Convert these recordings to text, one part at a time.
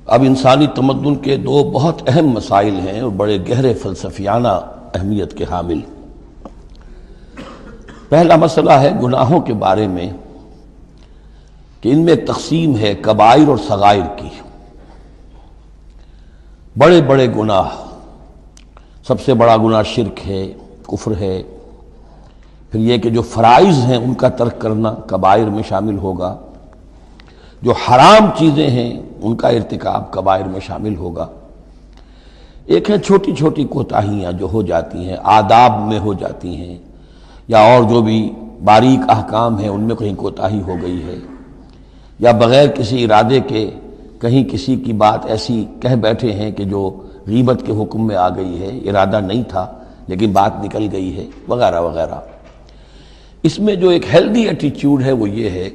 اب انسانی تمدن کے دو بہت اہم مسائل ہیں اور بڑے گہرے فلسفیانہ اہمیت کے حامل۔ پہلا مسئلہ ہے گناہوں کے بارے میں کہ ان میں تقسیم ہے کبائر اور صغائر کی۔ بڑے بڑے گناہ، سب سے بڑا گناہ شرک ہے، کفر ہے۔ پھر یہ کہ جو فرائض ہیں ان کا ترک کرنا کبائر میں شامل ہوگا، جو حرام چیزیں ہیں ان کا ارتکاب کبائر میں شامل ہوگا۔ ایک ہے چھوٹی چھوٹی کوتاہیاں جو ہو جاتی ہیں، آداب میں ہو جاتی ہیں، یا اور جو بھی باریک احکام ہیں ان میں کہیں کوتاہی ہو گئی ہے، یا بغیر کسی ارادے کے کہیں کسی کی بات ایسی کہہ بیٹھے ہیں کہ جو غیبت کے حکم میں آ گئی ہے، ارادہ نہیں تھا لیکن بات نکل گئی ہے، وغیرہ وغیرہ۔ اس میں جو ایک ہیلدی ایٹیچیوڈ ہے وہ یہ ہے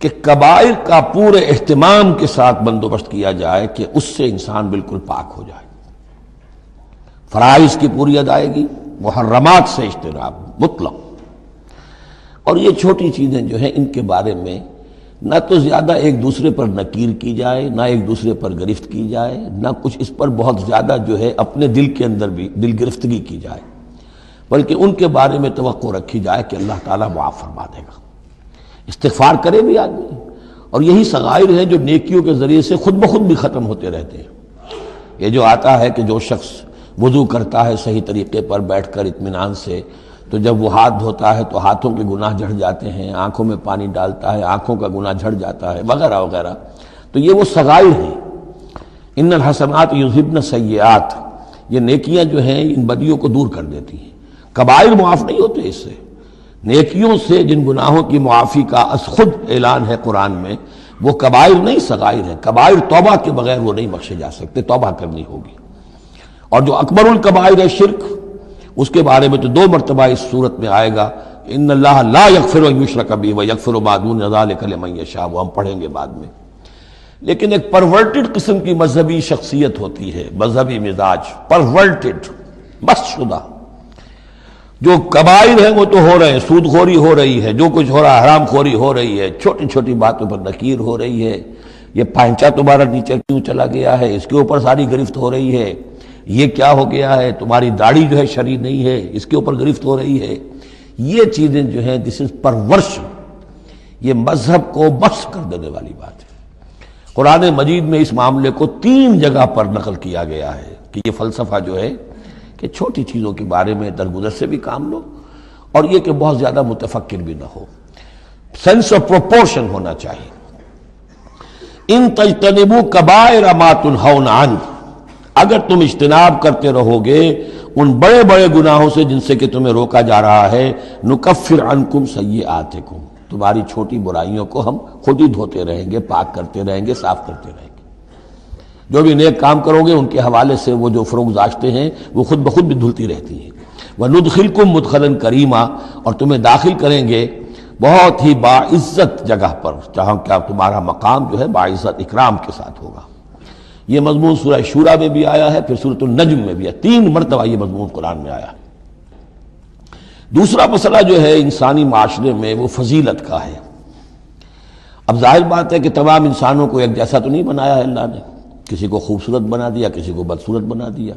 کہ کبائر کا پورے اہتمام کے ساتھ بندوبست کیا جائے کہ اس سے انسان بالکل پاک ہو جائے۔ فرائض کی پوری ادائیگی، محرمات سے اجتناب مطلق۔ اور یہ چھوٹی چیزیں جو ہیں ان کے بارے میں نہ تو زیادہ ایک دوسرے پر نکیر کی جائے، نہ ایک دوسرے پر گرفت کی جائے، نہ کچھ اس پر بہت زیادہ جو ہے اپنے دل کے اندر بھی دل گرفتگی کی جائے، بلکہ ان کے بارے میں توقع رکھی جائے کہ اللہ تعالیٰ معاف فرما دے گا۔ استغفار کرے بھی آدمی، اور یہی صغائر ہیں جو نیکیوں کے ذریعے سے خود بخود بھی ختم ہوتے رہتے ہیں۔ یہ جو آتا ہے کہ جو شخص وضو کرتا ہے صحیح طریقے پر بیٹھ کر اطمینان سے، تو جب وہ ہاتھ دھوتا ہے تو ہاتھوں کے گناہ جھڑ جاتے ہیں، آنکھوں میں پانی ڈالتا ہے آنکھوں کا گناہ جھڑ جاتا ہے، وغیرہ وغیرہ۔ تو یہ وہ صغائر ہیں۔ ان الحسنات یذہبن السیئات، یہ نیکیاں جو ہیں ان بدیوں کو دور کر دیتی ہیں۔ کبائر معاف نہیں ہوتے اس سے۔ نیکیوں سے جن گناہوں کی معافی کا از خود اعلان ہے قرآن میں، وہ کبائر نہیں صغائر ہیں۔ کبائر توبہ کے بغیر وہ نہیں بخشے جا سکتے، توبہ کرنی ہوگی۔ اور جو اکبر الکبائر ہے شرک، اس کے بارے میں تو 2 مرتبہ اس صورت میں آئے گا، ان اللہ لا یغفر ان یشرک بہ ویغفر ما دون ذلک لمن یشاء، وہ ہم پڑھیں گے بعد میں۔ لیکن ایک پرورٹڈ قسم کی مذہبی شخصیت ہوتی ہے، مذہبی مزاج، پرورٹڈ، مست شدہ۔ جو کبائر ہیں وہ تو ہو رہے ہیں، سود خوری ہو رہی ہے، جو کچھ ہو رہا ہے حرام خوری ہو رہی ہے، چھوٹی چھوٹی باتوں پر نکیر ہو رہی ہے، یہ پائنچا تمہارا نیچے کیوں چلا گیا ہے، اس کے اوپر ساری گرفت ہو رہی ہے، یہ کیا ہو گیا ہے، تمہاری داڑھی جو ہے شرعی نہیں ہے، اس کے اوپر گرفت ہو رہی ہے۔ یہ چیزیں جو ہیں دس از پرورش، یہ مذہب کو بس کر دینے والی بات ہے۔ قرآن مجید میں اس معاملے کو 3 جگہ پر نقل کیا گیا ہے کہ یہ فلسفہ جو ہے کہ چھوٹی چیزوں کے بارے میں درگزر سے بھی کام لو، اور یہ کہ بہت زیادہ متفکر بھی نہ ہو، سینس آف پروپورشن ہونا چاہیے۔ ان تجتنبوا کبائر ما تنہون عنہ، اگر تم اجتناب کرتے رہو گے ان بڑے بڑے گناہوں سے جن سے کہ تمہیں روکا جا رہا ہے، نکفر عنکم سیئاتکم، تمہاری چھوٹی برائیوں کو ہم خود ہی دھوتے رہیں گے، پاک کرتے رہیں گے، صاف کرتے رہیں گے۔ جو بھی نیک کام کرو گے ان کے حوالے سے وہ جو فروگزاشتیں ہیں وہ خود بخود بھی دھلتی رہتی ہیں۔ وَنُدْخِلْكُمْ مُدْخَلًا كَرِيمًا، اور تمہیں داخل کریں گے بہت ہی باعزت جگہ پر، جہاں کیا تمہارا مقام جو ہے باعزت اکرام کے ساتھ ہوگا۔ یہ مضمون سورہ شورى میں بھی آیا ہے، پھر سورۃ النجم میں بھی ہے، 3 مرتبہ یہ مضمون قرآن میں آیا۔ دوسرا مسئلہ جو ہے انسانی معاشرے میں وہ فضیلت کا ہے۔ اب ظاہر بات ہے کہ تمام انسانوں کو ایک جیسا تو نہیں بنایا ہے اللہ نے، کسی کو خوبصورت بنا دیا، کسی کو بدصورت بنا دیا،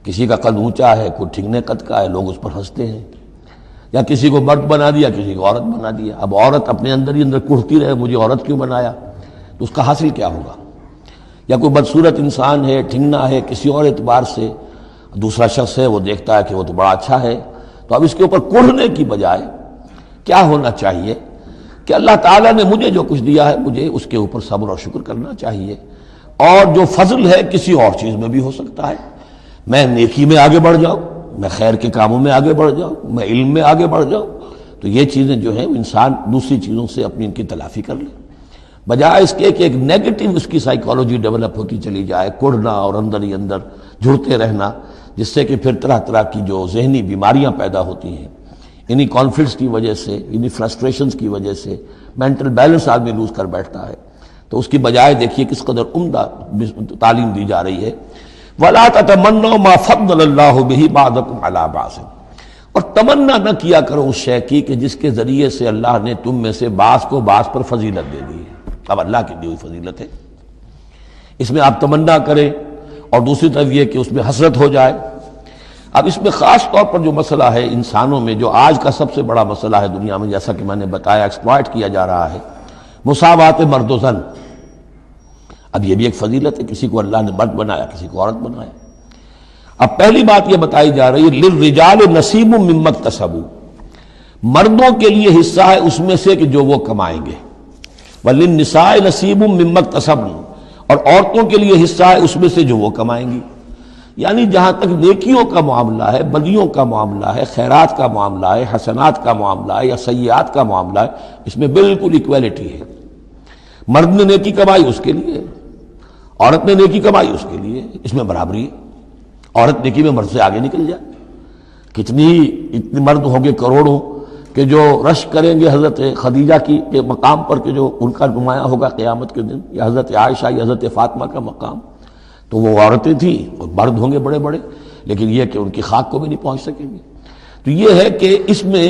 کسی کا قد اونچا ہے، کوئی ٹھگنے قد کا ہے، لوگ اس پر ہنستے ہیں، یا کسی کو مرد بنا دیا، کسی کو عورت بنا دیا۔ اب عورت اپنے اندر ہی اندر کڑھتی رہے مجھے عورت کیوں بنایا، تو اس کا حاصل کیا ہوگا؟ یا کوئی بدصورت انسان ہے، ٹھگنا ہے کسی اور اعتبار سے، دوسرا شخص ہے وہ دیکھتا ہے کہ وہ تو بڑا اچھا ہے، تو اب اس کے اوپر کڑھنے کی بجائے کیا ہونا چاہیے کہ اللہ تعالیٰ نے مجھے جو کچھ دیا ہے مجھے اس کے اوپر صبر اور شکر کرنا چاہیے، اور جو فضل ہے کسی اور چیز میں بھی ہو سکتا ہے، میں نیکی میں آگے بڑھ جاؤں، میں خیر کے کاموں میں آگے بڑھ جاؤں، میں علم میں آگے بڑھ جاؤں، تو یہ چیزیں جو ہیں انسان دوسری چیزوں سے اپنی ان کی تلافی کر لے، بجائے اس کے کہ ایک نیگیٹو اس کی سائیکالوجی ڈیولپ ہوتی چلی جائے، کڑھنا اور اندر ہی اندر جھڑتے رہنا، جس سے کہ پھر طرح طرح کی جو ذہنی بیماریاں پیدا ہوتی ہیں، انہی کانفلکٹس کی وجہ سے، انہی فرسٹریشنز کی وجہ سے مینٹل بیلنس آدمی لوز کر بیٹھتا ہے۔ تو اس کی بجائے دیکھیے کس قدر عمدہ تعلیم دی جا رہی ہے، وَلَا تَتَمَنَّوْا مَا فَضَّلَ اللَّهُ بِهِ بَعْضَكُمْ عَلَىٰ بَعْضٍ، اور تمنا نہ کیا کرو اس شے کی کہ جس کے ذریعے سے اللہ نے تم میں سے بعض کو بعض پر فضیلت دے دی ہے۔ اب اللہ کی دی ہوئی فضیلت ہے، اس میں آپ تمنا کریں اور دوسری طرف یہ کہ اس میں حسرت ہو جائے۔ اب اس میں خاص طور پر جو مسئلہ ہے انسانوں میں، جو آج کا سب سے بڑا مسئلہ ہے دنیا میں، جیسا کہ میں نے بتایا ایکسپلائٹ کیا جا رہا ہے، مساوات مرد و زن۔ اب یہ بھی ایک فضیلت ہے، کسی کو اللہ نے مرد بنایا، کسی کو عورت بنایا۔ اب پہلی بات یہ بتائی جا رہی ہے للرجال نصیب مما اکتسبوا، مردوں کے لیے حصہ ہے اس میں سے کہ جو وہ کمائیں گے، وللنساء نصیب مما اکتسبن، اور عورتوں کے لیے حصہ ہے اس میں سے جو وہ کمائیں گی۔ یعنی جہاں تک نیکیوں کا معاملہ ہے، بدیوں کا معاملہ ہے، خیرات کا معاملہ ہے، حسنات کا معاملہ ہے یا سیئات کا معاملہ ہے، اس میں بالکل ایکویلٹی ہے۔ مرد نے نیکی کمائی اس کے لیے، عورت نے نیکی کمائی اس کے لیے، اس میں برابری ہے۔ عورت نیکی میں مرد سے آگے نکل جائے، اتنے مرد ہوں گے کروڑوں کہ جو رش کریں گے حضرت خدیجہ کی کے مقام پر، کہ جو ان کا نمایاں ہوگا قیامت کے دن، یا حضرت عائشہ یا حضرت فاطمہ کا مقام، تو وہ عورتیں تھیں اور مرد ہوں گے بڑے بڑے، لیکن یہ کہ ان کی خاک کو بھی نہیں پہنچ سکیں گے۔ تو یہ ہے کہ اس میں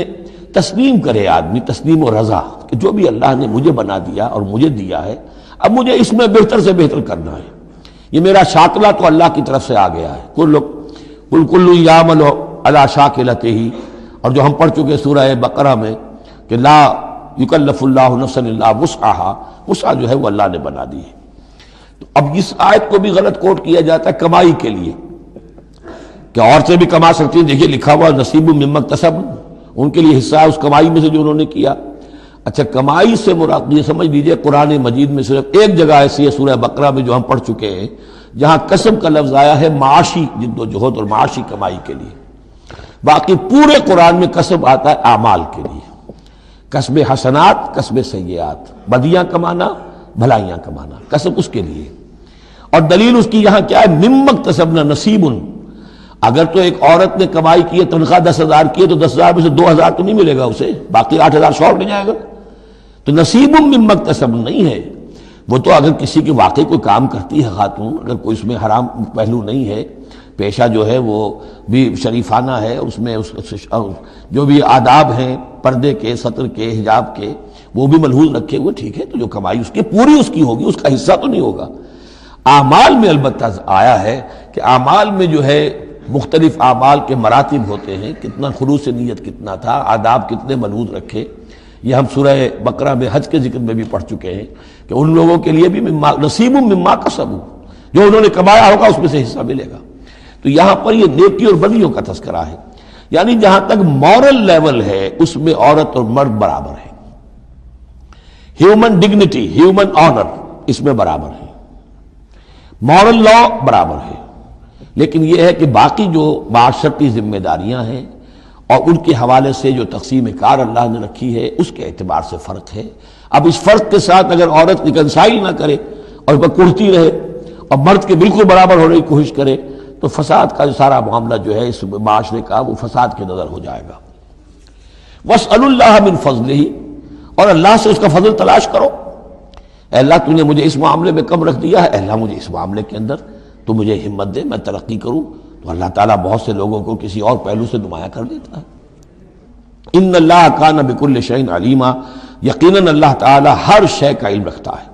تسلیم کرے آدمی، تسلیم و رضا، کہ جو بھی اللہ نے مجھے بنا دیا اور مجھے دیا ہے، اب مجھے اس میں بہتر سے بہتر کرنا ہے۔ یہ میرا شاکلہ تو اللہ کی طرف سے آ گیا ہے، کل یعمل علی شاکلتہ، اور جو ہم پڑھ چکے سورہ بقرہ میں کہ لا یکلف اللہ نفسا الا وسعہا، وسع جو ہے وہ اللہ نے بنا دی ہے۔ تو اب اس آیت کو بھی غلط کوٹ کیا جاتا ہے کمائی کے لیے، کہ عورتیں بھی کما سکتی ہیں، دیکھیے لکھا ہوا نصیب مما اکتسب، ان کے لیے حصہ ہے اس کمائی میں سے جو انہوں نے کیا۔ اچھا، کمائی سے مراد یہ سمجھ لیجیے قرآن مجید میں صرف ایک جگہ ایسی ہے سورہ بقرہ میں جو ہم پڑھ چکے ہیں، جہاں کسب کا لفظ آیا ہے معاشی جد و جہد اور معاشی کمائی کے لیے۔ باقی پورے قرآن میں کسب آتا ہے اعمال کے لیے، کسب حسنات، کسب سیئات، بدیاں کمانا، بھلائیاں کمانا، کسب اس کے لیے۔ اور دلیل اس کی یہاں کیا ہے، مما اکتسبنا نصیب۔ اگر تو ایک عورت نے کمائی کی ہے، تنخواہ 10,000 کی ہے، تو 10,000 میں سے 2,000 تو نہیں ملے گا اسے، باقی 8,000 شارٹ نہیں جائے گا۔ تو نصیب مما اکتسبنا نہیں ہے وہ، تو اگر کسی کے واقعی کوئی کام کرتی ہے خاتون، اگر کوئی اس میں حرام پہلو نہیں ہے، پیشہ جو ہے وہ بھی شریفانہ ہے، اس میں جو بھی آداب ہیں پردے کے، سطر کے، حجاب کے، وہ بھی ملحوظ رکھے ہوئے، ٹھیک ہے، تو جو کمائی اس کی پوری اس کی ہوگی، اس کا حصہ تو نہیں ہوگا۔ اعمال میں البتہ آیا ہے کہ اعمال میں جو ہے مختلف اعمال کے مراتب ہوتے ہیں، کتنا خلوص نیت کتنا تھا، آداب کتنے ملحوظ رکھے، یہ ہم سورہ بقرہ میں حج کے ذکر میں بھی پڑھ چکے ہیں کہ ان لوگوں کے لیے بھی نصیب مما کسبوا، جو انہوں نے کمایا ہوگا اس میں سے حصہ ملے گا۔ تو یہاں پر یہ نیکی اور بدیوں کا تذکرہ ہے، یعنی جہاں تک مورل لیول ہے اس میں عورت اور مرد برابر ہے، ہیومن ڈگنیٹی، ہیومن آنر اس میں برابر ہے، مورل لا برابر ہے۔ لیکن یہ ہے کہ باقی جو معاشرتی ذمہ داریاں ہیں اور ان کے حوالے سے جو تقسیم کار اللہ نے رکھی ہے، اس کے اعتبار سے فرق ہے۔ اب اس فرق کے ساتھ اگر عورت ریکنسائل نہ کرے اور وہ کڑتی رہے اور مرد کے بالکل برابر ہونے کی کوشش کرے، تو فساد کا سارا معاملہ جو ہے اس معاشرے کا، وہ فساد کے نظر ہو جائے گا۔ وَاسْأَلُوا اللَّهَ مِنْ فَضْلِهِ، اور اللہ سے اس کا فضل تلاش کرو۔ اے اللہ تو نے مجھے اس معاملے میں کم رکھ دیا ہے، اے اللہ مجھے اس معاملے کے اندر تو مجھے ہمت دے، میں ترقی کروں۔ تو اللہ تعالیٰ بہت سے لوگوں کو کسی اور پہلو سے نمایاں کر دیتا ہے۔ ان اللہ کان بکل شیء علیما، یقیناً اللہ تعالیٰ ہر شے کا علم رکھتا ہے۔